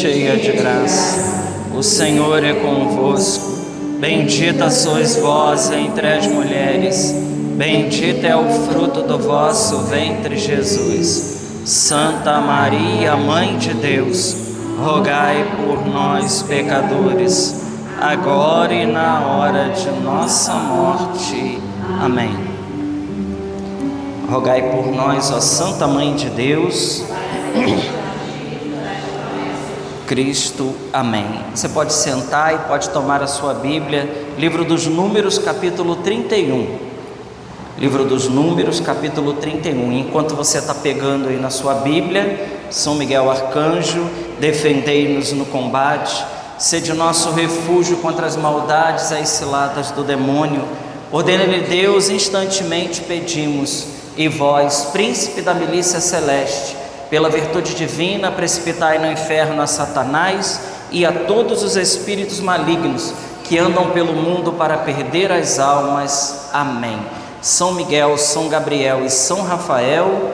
cheia de graça, o Senhor é convosco. Bendita sois vós entre as mulheres, bendito é o fruto do vosso ventre, Jesus. Santa Maria, Mãe de Deus, rogai por nós, pecadores, agora e na hora de nossa morte. Amém. Rogai por nós, ó Santa Mãe de Deus. Cristo, amém. Você pode sentar e pode tomar a sua Bíblia, livro dos Números, capítulo 31. Livro dos Números, capítulo 31. Enquanto você está pegando aí na sua Bíblia, São Miguel Arcanjo, defendei-nos no combate, sede nosso refúgio contra as maldades, as ciladas do demônio. Ordena-lhe Deus, instantemente pedimos, e vós, príncipe da milícia celeste, pela virtude divina, precipitai no inferno a Satanás e a todos os espíritos malignos que andam pelo mundo para perder as almas. Amém. São Miguel, São Gabriel e São Rafael.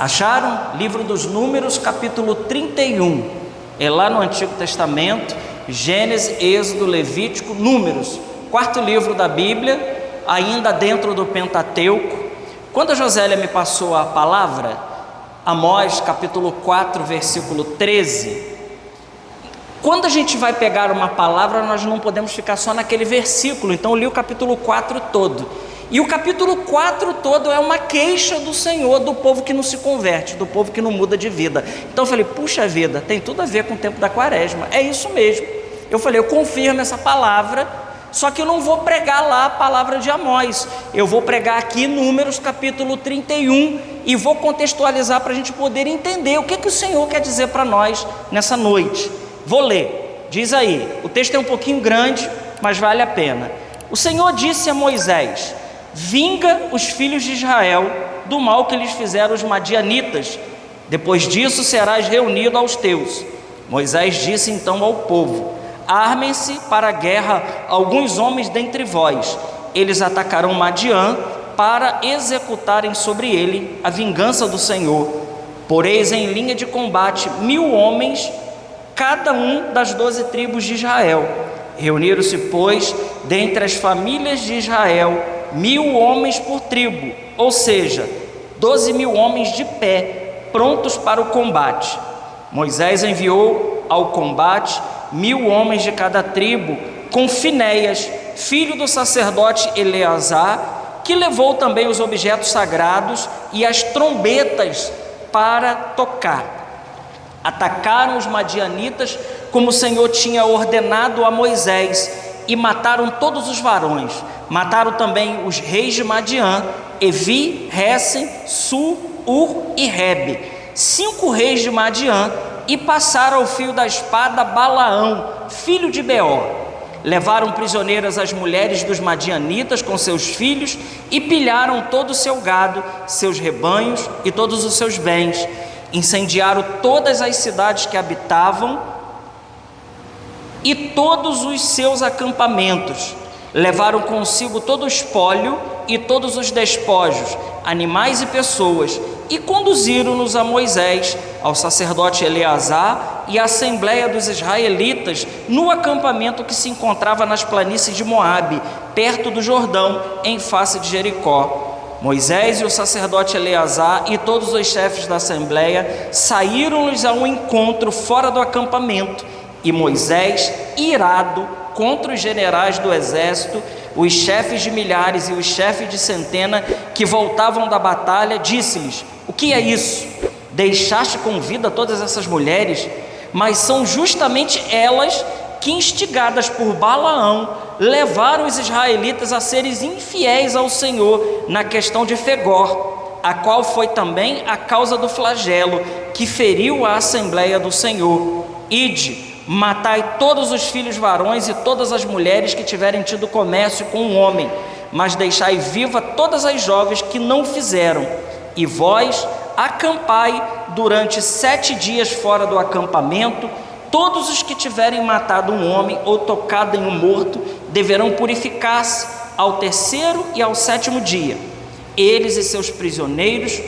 Acharam? Livro dos Números, capítulo 31. É lá no Antigo Testamento, Gênesis, Êxodo, Levítico, Números. Quarto livro da Bíblia, ainda dentro do Pentateuco. Quando a Josélia me passou a palavra, Amós, capítulo 4, versículo 13. Quando a gente vai pegar uma palavra, nós não podemos ficar só naquele versículo. Então eu li o capítulo 4 todo. E o capítulo 4 todo é uma queixa do Senhor, do povo que não se converte, do povo que não muda de vida. Então eu falei, puxa vida, tem tudo a ver com o tempo da quaresma. É isso mesmo. Eu falei, eu confirmo essa palavra, só que eu não vou pregar lá a palavra de Amós. Eu vou pregar aqui Números, capítulo 31, e vou contextualizar para a gente poder entender o que o Senhor quer dizer para nós nessa noite. Vou ler, diz aí, o texto é um pouquinho grande, mas vale a pena. O Senhor disse a Moisés: vinga os filhos de Israel do mal que lhes fizeram os madianitas, depois disso serás reunido aos teus. Moisés disse então ao povo: armem-se para a guerra alguns homens dentre vós, eles atacarão Madiã para executarem sobre ele a vingança do Senhor. Poreis em linha de combate 1000 homens, cada um das 12 tribos de Israel. Reuniram-se, pois, dentre as famílias de Israel 1000 homens por tribo, ou seja, 12.000 homens de pé, prontos para o combate. Moisés enviou ao combate 1000 homens de cada tribo, com Finéias, filho do sacerdote Eleazar, que levou também os objetos sagrados e as trombetas para tocar. Atacaram os madianitas como o Senhor tinha ordenado a Moisés e mataram todos os varões. Mataram também os reis de Madiã, Evi, Ressem, Su, Ur e Rebe, 5 reis de Madiã, e passaram ao fio da espada Balaão, filho de Beor. Levaram prisioneiras as mulheres dos madianitas com seus filhos e pilharam todo o seu gado, seus rebanhos e todos os seus bens. Incendiaram todas as cidades que habitavam e todos os seus acampamentos. Levaram consigo todo o espólio e todos os despojos, animais e pessoas, e conduziram-nos a Moisés, ao sacerdote Eleazar e à assembleia dos israelitas no acampamento que se encontrava nas planícies de Moabe, perto do Jordão, em face de Jericó. Moisés e o sacerdote Eleazar e todos os chefes da assembleia saíram-lhes ao encontro fora do acampamento, e Moisés, irado contra os generais do exército, os chefes de milhares e os chefes de centena que voltavam da batalha, disse-lhes: o que é isso? Deixaste com vida todas essas mulheres? Mas são justamente elas que, instigadas por Balaão, levaram os israelitas a serem infiéis ao Senhor na questão de Fegor, a qual foi também a causa do flagelo que feriu a assembleia do Senhor. Ide, matai todos os filhos varões e todas as mulheres que tiverem tido comércio com um homem, mas deixai viva todas as jovens que não fizeram. E vós acampai durante 7 dias fora do acampamento. Todos os que tiverem matado um homem ou tocado em um morto deverão purificar-se ao 3º e ao 7º dia. Eles e seus prisioneiros.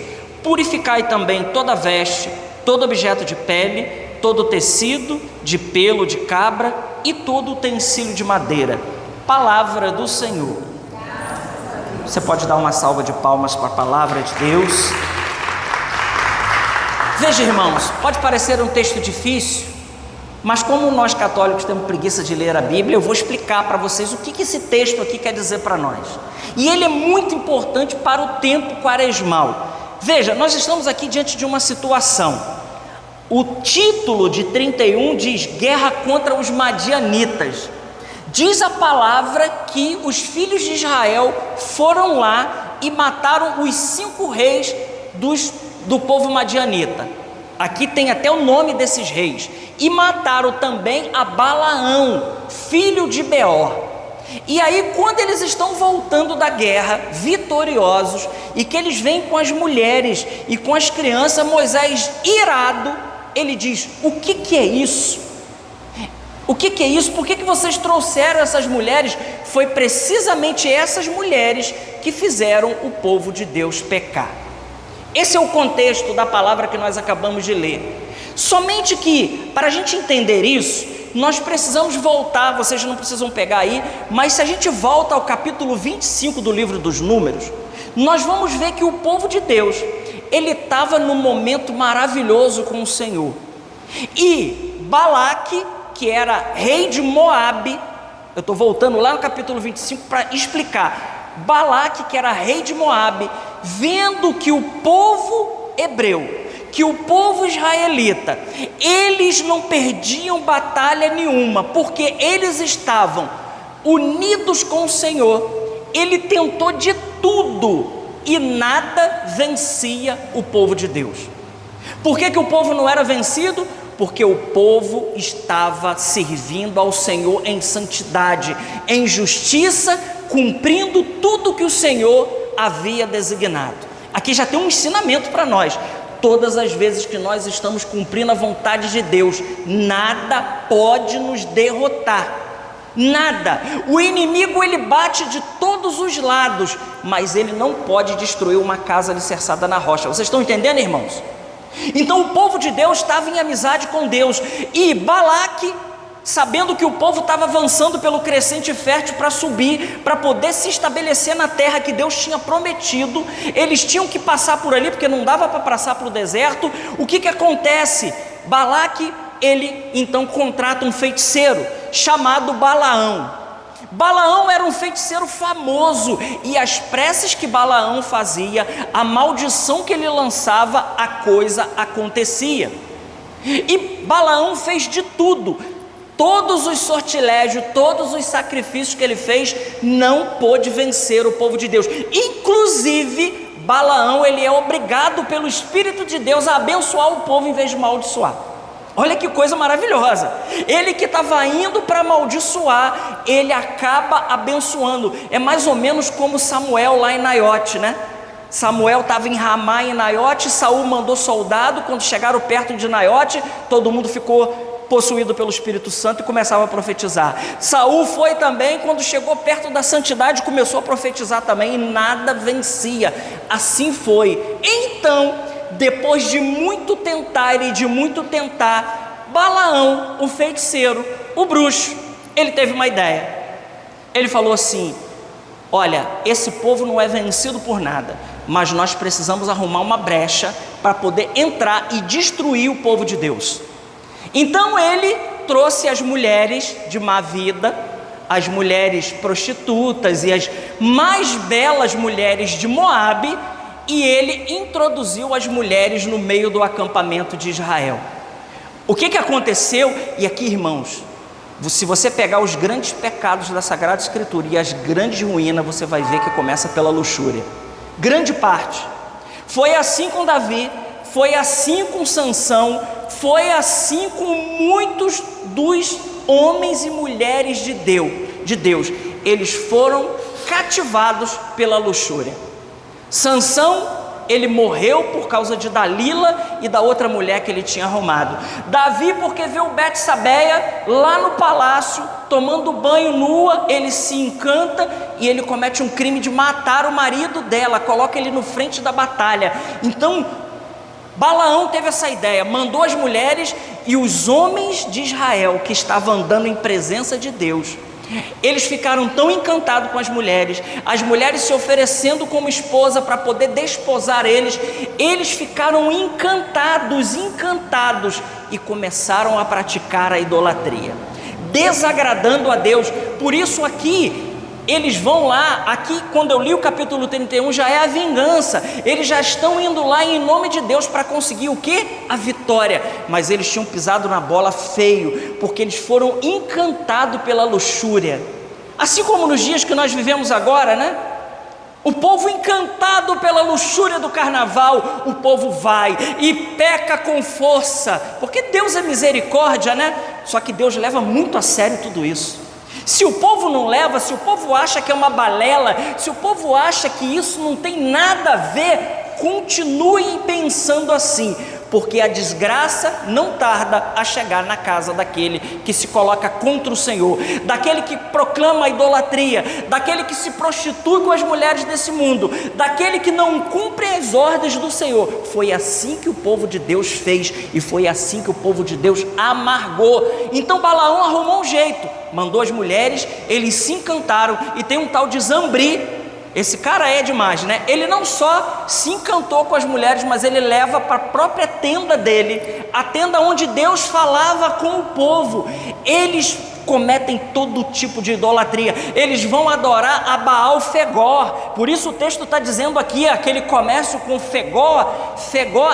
Purificai também toda veste, todo objeto de pele, todo tecido de pelo de cabra e todo utensílio de madeira. Palavra do Senhor. Você pode dar uma salva de palmas para a palavra de Deus. Veja, irmãos, pode parecer um texto difícil, mas como nós católicos temos preguiça de ler a Bíblia, eu vou explicar para vocês o que esse texto aqui quer dizer para nós. E ele é muito importante para o tempo quaresmal. Veja, nós estamos aqui diante de uma situação. O título de 31 diz guerra contra os madianitas. Diz a palavra que os filhos de Israel foram lá e mataram os 5 reis do povo madianita. Aqui tem até o nome desses reis. E mataram também a Balaão, filho de Beor. E aí, quando eles estão voltando da guerra, vitoriosos, e que eles vêm com as mulheres e com as crianças, Moisés, irado, ele diz: o que é isso? O que é isso? Por que vocês trouxeram essas mulheres? Foi precisamente essas mulheres que fizeram o povo de Deus pecar. Esse é o contexto da palavra que nós acabamos de ler. Somente que, para a gente entender isso, nós precisamos voltar, vocês não precisam pegar aí, mas se a gente volta ao capítulo 25 do livro dos Números, nós vamos ver que o povo de Deus, ele estava num momento maravilhoso com o Senhor. E Balaque, que era rei de Moabe, eu estou voltando lá no capítulo 25 para explicar. Balaque, que era rei de Moabe, vendo que o povo hebreu, que o povo israelita, eles não perdiam batalha nenhuma, porque eles estavam unidos com o Senhor, ele tentou de tudo e nada vencia o povo de Deus. Por que o povo não era vencido? Porque o povo estava servindo ao Senhor em santidade, em justiça, cumprindo tudo que o Senhor havia designado. Aqui já tem um ensinamento para nós. Todas as vezes que nós estamos cumprindo a vontade de Deus, nada pode nos derrotar, nada. O inimigo, ele bate de todos os lados, mas ele não pode destruir uma casa alicerçada na rocha. Vocês estão entendendo, irmãos? Então o povo de Deus estava em amizade com Deus, e Balaque, sabendo que o povo estava avançando pelo crescente fértil para subir, para poder se estabelecer na terra que Deus tinha prometido, eles tinham que passar por ali, porque não dava para passar pelo deserto. O que acontece? Balaque, ele então contrata um feiticeiro chamado Balaão. Balaão era um feiticeiro famoso, e as preces que Balaão fazia, a maldição que ele lançava, a coisa acontecia. E Balaão fez de tudo. Todos os sortilégios, todos os sacrifícios que ele fez, não pôde vencer o povo de Deus. Inclusive, Balaão, ele é obrigado pelo Espírito de Deus a abençoar o povo em vez de amaldiçoar. Olha que coisa maravilhosa. Ele que estava indo para amaldiçoar, ele acaba abençoando. É mais ou menos como Samuel lá em Naiote, né? Samuel estava em Ramá, em Naiote. Saul mandou soldado. Quando chegaram perto de Naiote, todo mundo ficou possuído pelo Espírito Santo e começava a profetizar. Saul foi também, quando chegou perto da santidade, começou a profetizar também, e nada vencia. Assim foi. Então, depois de muito tentar e de muito tentar, Balaão, o feiticeiro, o bruxo, ele teve uma ideia. Ele falou assim: olha, esse povo não é vencido por nada, mas nós precisamos arrumar uma brecha para poder entrar e destruir o povo de Deus. Então ele trouxe as mulheres de má vida, as mulheres prostitutas e as mais belas mulheres de Moabe, e ele introduziu as mulheres no meio do acampamento de Israel. O que aconteceu? E aqui, irmãos, se você pegar os grandes pecados da Sagrada Escritura e as grandes ruínas, você vai ver que começa pela luxúria. Grande parte. Foi assim com Davi, foi assim com Sansão, foi assim com muitos dos homens e mulheres de Deus. Eles foram cativados pela luxúria. Sansão, ele morreu por causa de Dalila e da outra mulher que ele tinha arrumado. Davi, porque viu Betsabeia lá no palácio, tomando banho nua, ele se encanta e ele comete um crime de matar o marido dela, coloca ele no frente da batalha. Então, Balaão teve essa ideia, mandou as mulheres e os homens de Israel que estavam andando em presença de Deus, eles ficaram tão encantados com as mulheres se oferecendo como esposa para poder desposar eles ficaram encantados e começaram a praticar a idolatria, desagradando a Deus. Por isso aqui, eles vão lá, aqui quando eu li o capítulo 31 já é a vingança, eles já estão indo lá em nome de Deus para conseguir o quê? A vitória, mas eles tinham pisado na bola feio, porque eles foram encantados pela luxúria, assim como nos dias que nós vivemos agora, né? O povo encantado pela luxúria do carnaval, o povo vai e peca com força, porque Deus é misericórdia, né? Só que Deus leva muito a sério tudo isso. Se o povo não leva, se o povo acha que é uma balela, se o povo acha que isso não tem nada a ver, continue pensando assim, porque a desgraça não tarda a chegar na casa daquele que se coloca contra o Senhor, daquele que proclama a idolatria, daquele que se prostitui com as mulheres desse mundo, daquele que não cumpre as ordens do Senhor. Foi assim que o povo de Deus fez, e foi assim que o povo de Deus amargou. Então Balaão arrumou um jeito, mandou as mulheres, eles se encantaram, e tem um tal de Zambri. Esse cara é demais, né? Ele não só se encantou com as mulheres, mas ele leva para a própria tenda dele, a tenda onde Deus falava com o povo. Eles cometem todo tipo de idolatria, eles vão adorar a Baal Fegor. Por isso o texto está dizendo aqui, aquele comércio com Fegor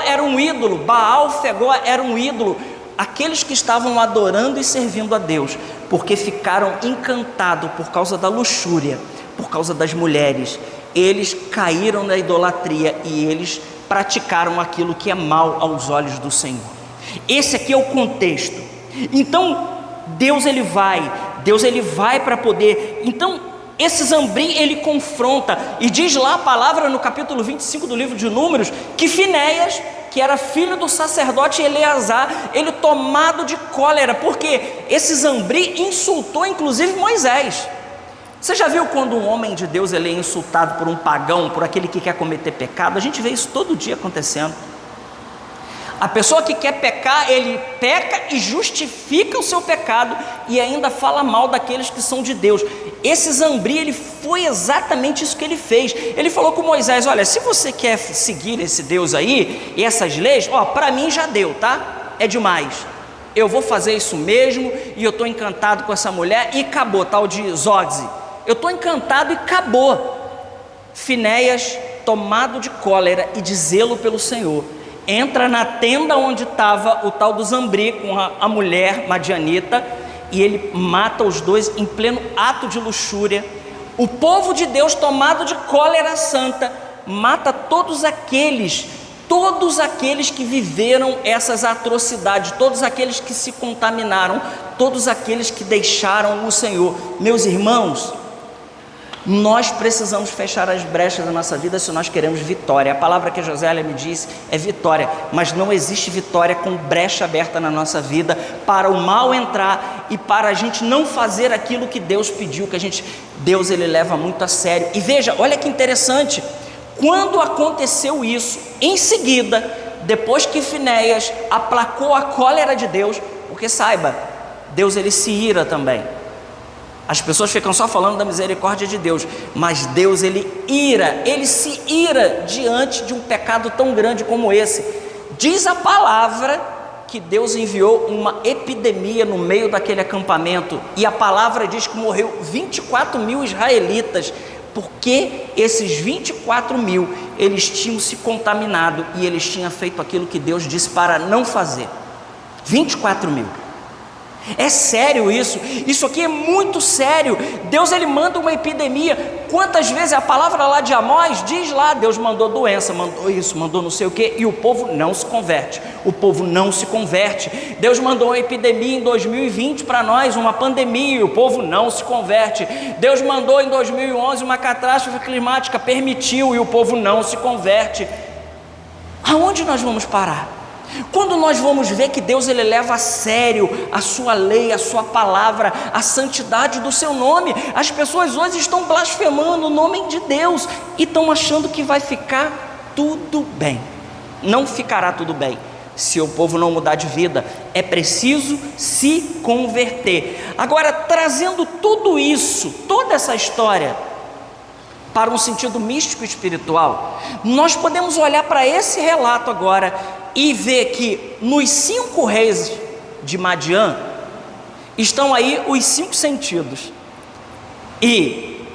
era um ídolo, Baal Fegor era um ídolo. Aqueles que estavam adorando e servindo a Deus, porque ficaram encantados por causa da luxúria, por causa das mulheres, eles caíram na idolatria e eles praticaram aquilo que é mal aos olhos do Senhor. Esse aqui é o contexto. Então Deus ele vai para poder. Então esse Zambri ele confronta, e diz lá a palavra no capítulo 25 do livro de Números, que Finéias, que era filho do sacerdote Eleazar, ele tomado de cólera, porque esse Zambri insultou inclusive Moisés. Você já viu quando um homem de Deus ele é insultado por um pagão, por aquele que quer cometer pecado? A gente vê isso todo dia acontecendo. A pessoa que quer pecar, ele peca e justifica o seu pecado e ainda fala mal daqueles que são de Deus. Esse Zambri, ele foi exatamente isso que ele fez. Ele falou com Moisés: olha, se você quer seguir esse Deus aí e essas leis, para mim já deu, tá? É demais. Eu vou fazer isso mesmo, e eu estou encantado com essa mulher, e acabou, tal de Zogzi. Eu estou encantado e acabou. Finéias, tomado de cólera e de zelo pelo Senhor, entra na tenda onde estava o tal do Zambri com a mulher madianita, e ele mata os dois em pleno ato de luxúria. O povo de Deus, tomado de cólera santa, mata todos aqueles que viveram essas atrocidades, todos aqueles que se contaminaram, todos aqueles que deixaram o Senhor. Meus irmãos, nós precisamos fechar as brechas da nossa vida se nós queremos vitória. A palavra que a Josélia me disse é vitória, mas não existe vitória com brecha aberta na nossa vida para o mal entrar e para a gente não fazer aquilo que Deus pediu, Deus ele leva muito a sério. E veja, olha que interessante, quando aconteceu isso, em seguida, depois que Finéias aplacou a cólera de Deus, porque saiba, Deus ele se ira também. As pessoas ficam só falando da misericórdia de Deus, mas Deus ele se ira diante de um pecado tão grande como esse. Diz a palavra que Deus enviou uma epidemia no meio daquele acampamento, e a palavra diz que morreu 24 mil israelitas, porque esses 24 mil, eles tinham se contaminado e eles tinham feito aquilo que Deus disse para não fazer. 24 mil. É sério isso? Isso aqui é muito sério. Deus ele manda uma epidemia. Quantas vezes a palavra lá de Amós diz lá, Deus mandou doença, mandou isso, mandou não sei o que, e o povo não se converte. O povo não se converte. Deus mandou uma epidemia em 2020 para nós, uma pandemia, e o povo não se converte. Deus mandou em 2011 uma catástrofe climática, permitiu, e o povo não se converte. Aonde nós vamos parar? Quando nós vamos ver que Deus ele leva a sério a sua lei, a sua palavra, a santidade do seu nome? As pessoas hoje estão blasfemando o nome de Deus e estão achando que vai ficar tudo bem. não ficará tudo bem. Se o povo não mudar de vida, é preciso se converter. Agora, trazendo tudo isso, toda essa história, para um sentido místico e espiritual, nós podemos olhar para esse relato agora e ver que nos 5 reis de Madian estão aí os 5 sentidos. E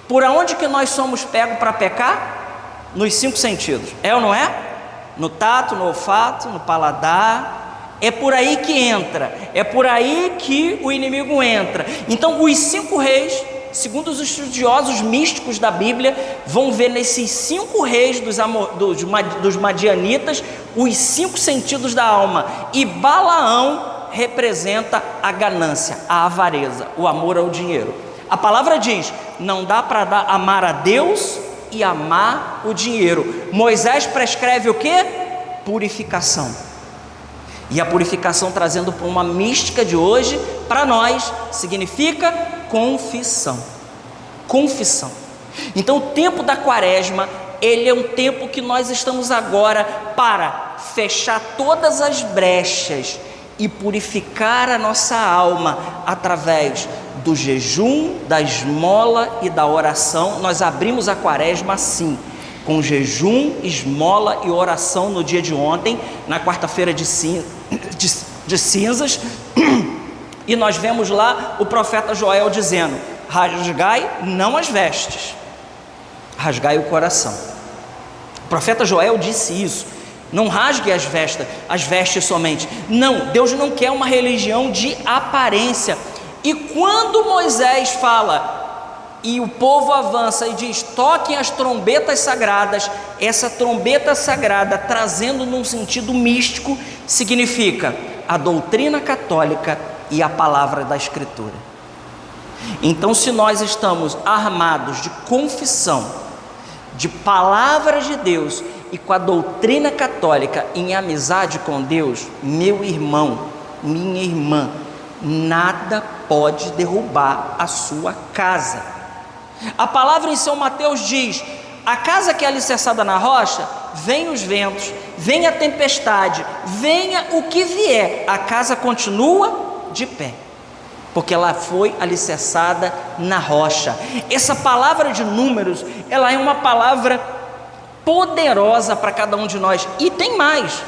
por onde que nós somos pegos para pecar? Nos 5 sentidos, é ou não é? No tato, no olfato, no paladar. É por aí que entra, é por aí que o inimigo entra. Então os 5 reis, segundo os estudiosos místicos da Bíblia, vão ver nesses 5 reis dos madianitas os 5 sentidos da alma. E Balaão representa a ganância, a avareza, o amor ao dinheiro. A palavra diz: não dá para amar a Deus e amar o dinheiro. Moisés prescreve o que? Purificação. E a purificação, trazendo para uma mística de hoje, para nós, significa confissão. Confissão. Então o tempo da quaresma, ele é um tempo que nós estamos agora para fechar todas as brechas e purificar a nossa alma através do jejum, da esmola e da oração. Nós abrimos a quaresma assim, com jejum, esmola e oração no dia de ontem, na quarta-feira de cinzas, e nós vemos lá o profeta Joel dizendo: rasgai não as vestes, rasgai o coração. O profeta Joel disse isso. Não rasgue as vestes somente. Não, Deus não quer uma religião de aparência. E quando Moisés fala e o povo avança e diz: toquem as trombetas sagradas, essa trombeta sagrada, trazendo num sentido místico, significa a doutrina católica e a palavra da Escritura. Então, se nós estamos armados de confissão, de palavra de Deus e com a doutrina católica em amizade com Deus, meu irmão, minha irmã, nada pode derrubar a sua casa. A palavra em São Mateus diz: a casa que é alicerçada na rocha, vem os ventos, vem a tempestade, venha o que vier, a casa continua de pé, porque ela foi alicerçada na rocha. Essa palavra de Números, ela é uma palavra poderosa para cada um de nós. E tem mais.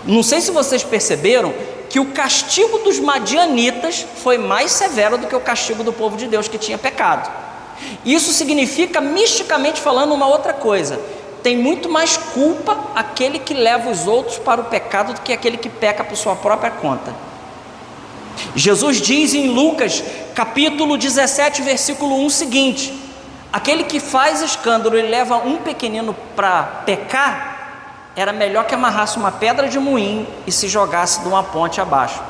Não sei se vocês perceberam que o castigo dos madianitas foi mais severo do que o castigo do povo de Deus que tinha pecado. Isso significa, misticamente falando, uma outra coisa: tem muito mais culpa aquele que leva os outros para o pecado do que aquele que peca por sua própria conta. Jesus diz em Lucas capítulo 17 versículo 1 o seguinte: aquele que faz escândalo e leva um pequenino para pecar, era melhor que amarrasse uma pedra de moinho e se jogasse de uma ponte abaixo.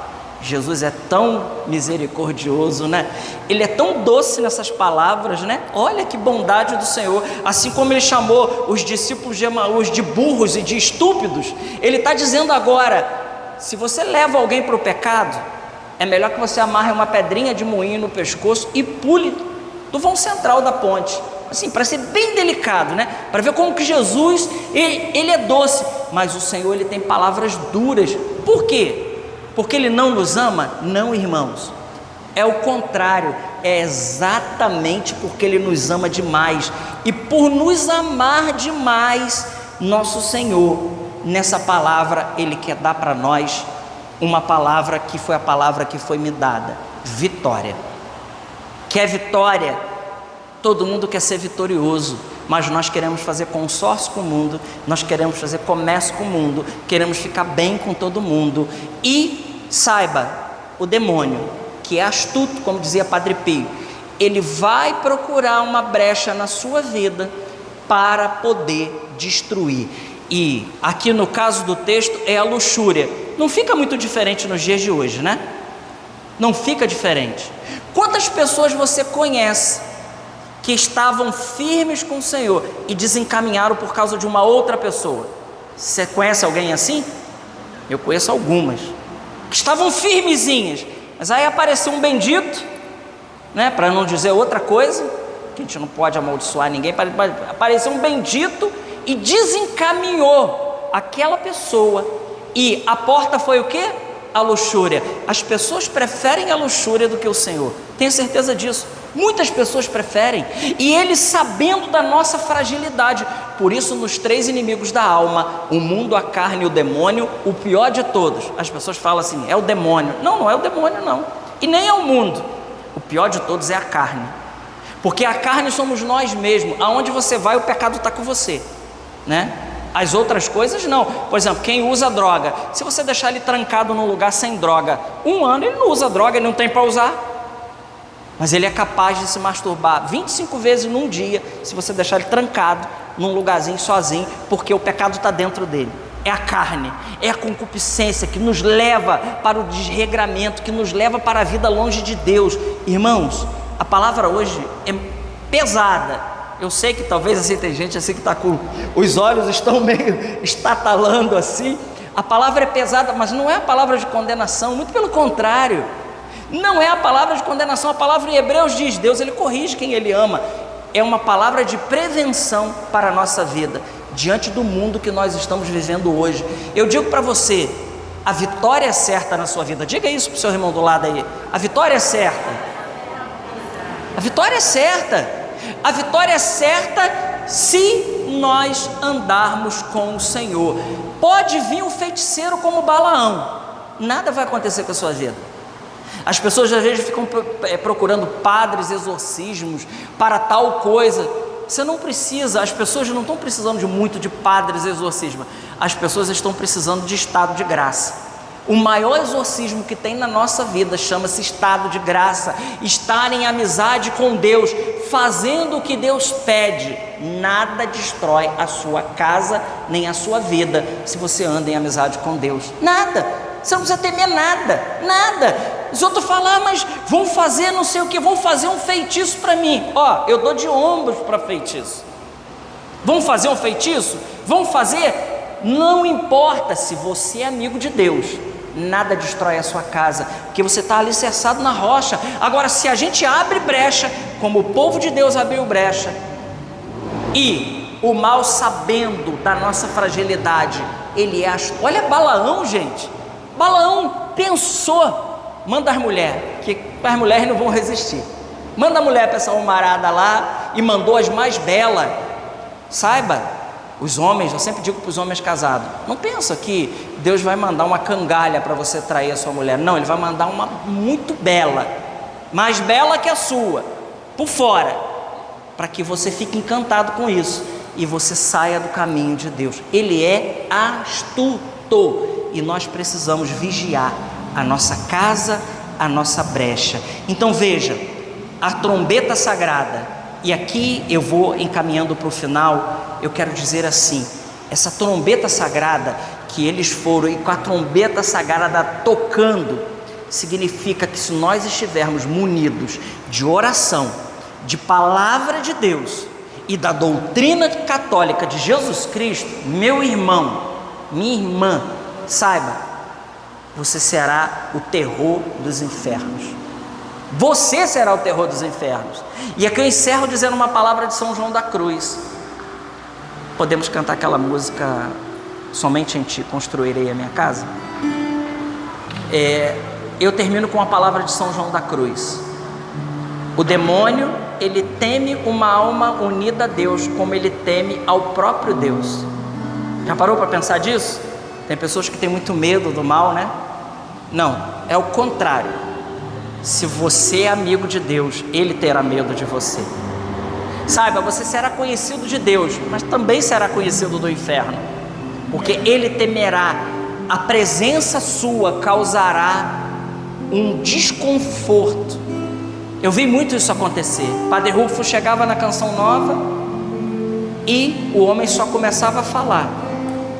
Jesus é tão misericordioso, né? Ele é tão doce nessas palavras, né? Olha que bondade do Senhor. Assim como ele chamou os discípulos de Emaús de burros e de estúpidos, ele está dizendo agora: se você leva alguém para o pecado, é melhor que você amarre uma pedrinha de moinho no pescoço e pule do vão central da ponte, assim, para ser bem delicado, né? Para ver como que Jesus, ele é doce, mas o Senhor, ele tem palavras duras. Por quê? Porque ele não nos ama? Não, irmãos, é o contrário, é exatamente porque ele nos ama demais. E por nos amar demais, nosso Senhor, nessa palavra, ele quer dar para nós uma palavra que foi a palavra que foi me dada: vitória. Quer vitória? Todo mundo quer ser vitorioso, mas nós queremos fazer consórcio com o mundo, nós queremos fazer comércio com o mundo, queremos ficar bem com todo mundo. E saiba, o demônio, que é astuto, como dizia Padre Pio, ele vai procurar uma brecha na sua vida para poder destruir. E aqui no caso do texto é a luxúria. Não fica muito diferente nos dias de hoje, né? Não fica diferente. Quantas pessoas você conhece que estavam firmes com o Senhor e desencaminharam por causa de uma outra pessoa? Você conhece alguém assim? Eu conheço algumas que estavam firmezinhas, mas aí apareceu um bendito, né? Para não dizer outra coisa, que a gente não pode amaldiçoar ninguém. Apareceu um bendito e desencaminhou aquela pessoa. E a porta foi o quê? A luxúria. As pessoas preferem a luxúria do que o Senhor. Tenho certeza disso. Muitas pessoas preferem. E Ele, sabendo da nossa fragilidade, por isso nos 3 inimigos da alma, o mundo, a carne e o demônio, o pior de todos. As pessoas falam assim, é o demônio. Não, não é o demônio não. E nem é o mundo. O pior de todos é a carne. Porque a carne somos nós mesmos. Aonde você vai, o pecado está com você, né? As outras coisas não. Por exemplo, quem usa droga, se você deixar ele trancado num lugar sem droga 1 ano, ele não usa droga, ele não tem para usar. Mas ele é capaz de se masturbar 25 vezes num dia, se você deixar ele trancado num lugarzinho sozinho, porque o pecado está dentro dele. É a carne, é a concupiscência que nos leva para o desregramento, que nos leva para a vida longe de Deus. Irmãos, a palavra hoje é pesada. Eu sei que talvez assim tem gente assim que está com os olhos estão meio estatalando assim. A palavra é pesada, mas não é a palavra de condenação, muito pelo contrário. Não é a palavra de condenação. A palavra em Hebreus diz, Deus ele corrige quem ele ama. É uma palavra de prevenção para a nossa vida, diante do mundo que nós estamos vivendo hoje. Eu digo para você, a vitória é certa na sua vida. Diga isso para o seu irmão do lado aí. A vitória é certa. A vitória é certa. A vitória é certa se nós andarmos com o Senhor. Pode vir um feiticeiro como Balaão, nada vai acontecer com a sua vida. As pessoas às vezes ficam procurando padres, exorcismos para tal coisa. Você não precisa, as pessoas não estão precisando de muito de padres, exorcismo. As pessoas estão precisando de estado de graça. O maior exorcismo que tem na nossa vida chama-se estado de graça. Estar em amizade com Deus, fazendo o que Deus pede. Nada destrói a sua casa, nem a sua vida, se você anda em amizade com Deus. Nada, você não precisa temer nada, nada. Os outros falam, mas vão fazer não sei o que, vão fazer um feitiço para mim. Ó, eu dou de ombros para feitiço. Vão fazer um feitiço? Vão fazer? Não importa, se você é amigo de Deus, nada destrói a sua casa, porque você está alicerçado na rocha. Agora, se a gente abre brecha, como o povo de Deus abriu brecha, e o mal, sabendo da nossa fragilidade, ele é olha Balaão, gente. Balaão pensou, manda as mulheres, que as mulheres não vão resistir. Manda a mulher para essa almarada lá, e mandou as mais belas. Saiba, os homens, eu sempre digo para os homens casados, não pensa que Deus vai mandar uma cangalha para você trair a sua mulher. Não, Ele vai mandar uma muito bela, mais bela que a sua, por fora, para que você fique encantado com isso e você saia do caminho de Deus. Ele é astuto e nós precisamos vigiar a nossa casa, a nossa brecha. Então veja, a trombeta sagrada, e aqui eu vou encaminhando para o final. Eu quero dizer assim, essa trombeta sagrada que eles foram, e com a trombeta sagrada tocando, significa que se nós estivermos munidos de oração, de palavra de Deus e da doutrina católica de Jesus Cristo, meu irmão, minha irmã, saiba, você será o terror dos infernos. Você será o terror dos infernos. E aqui eu encerro dizendo uma palavra de São João da Cruz. Podemos cantar aquela música, Somente em Ti construirei a minha casa? Eu termino com a palavra de São João da Cruz. O demônio, ele teme uma alma unida a Deus, como ele teme ao próprio Deus. Já parou para pensar disso? Tem pessoas que têm muito medo do mal, né? Não, é o contrário. Se você é amigo de Deus, Ele terá medo de você. Saiba, você será conhecido de Deus, mas também será conhecido do inferno, porque Ele temerá, a presença sua causará um desconforto. Eu vi muito isso acontecer. Padre Rufo chegava na Canção Nova e o homem só começava a falar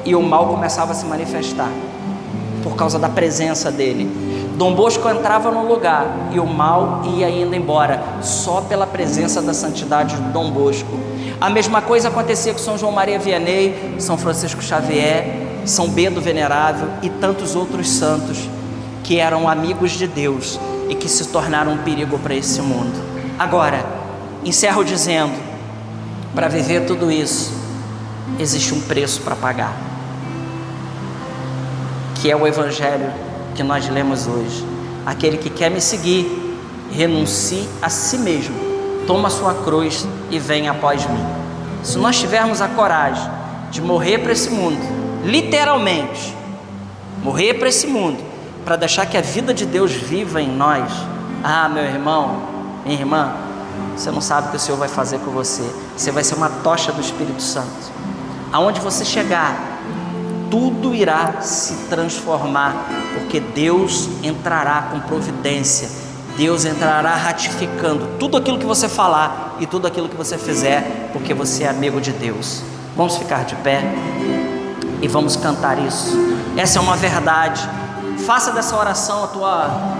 e o mal começava a se manifestar por causa da presença dele. Dom Bosco entrava no lugar e o mal ia indo embora, só pela presença da santidade de Dom Bosco. A mesma coisa acontecia com São João Maria Vianney, São Francisco Xavier, São Bento Venerável e tantos outros santos que eram amigos de Deus e que se tornaram um perigo para esse mundo. Agora, encerro dizendo, para viver tudo isso, existe um preço para pagar, que é o evangelho que nós lemos hoje. Aquele que quer me seguir, renuncie a si mesmo, toma a sua cruz e venha após mim. Se nós tivermos a coragem de morrer para esse mundo, literalmente, morrer para esse mundo, para deixar que a vida de Deus viva em nós, meu irmão, minha irmã, você não sabe o que o Senhor vai fazer com você. Você vai ser uma tocha do Espírito Santo. Aonde você chegar, tudo irá se transformar, porque Deus entrará com providência, Deus entrará ratificando tudo aquilo que você falar e tudo aquilo que você fizer, porque você é amigo de Deus. Vamos ficar de pé e vamos cantar isso. Essa é uma verdade. Faça dessa oração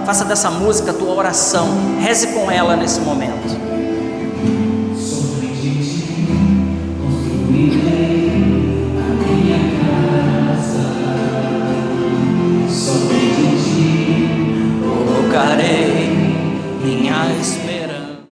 faça dessa música a tua oração. Reze com ela nesse momento. Somente construir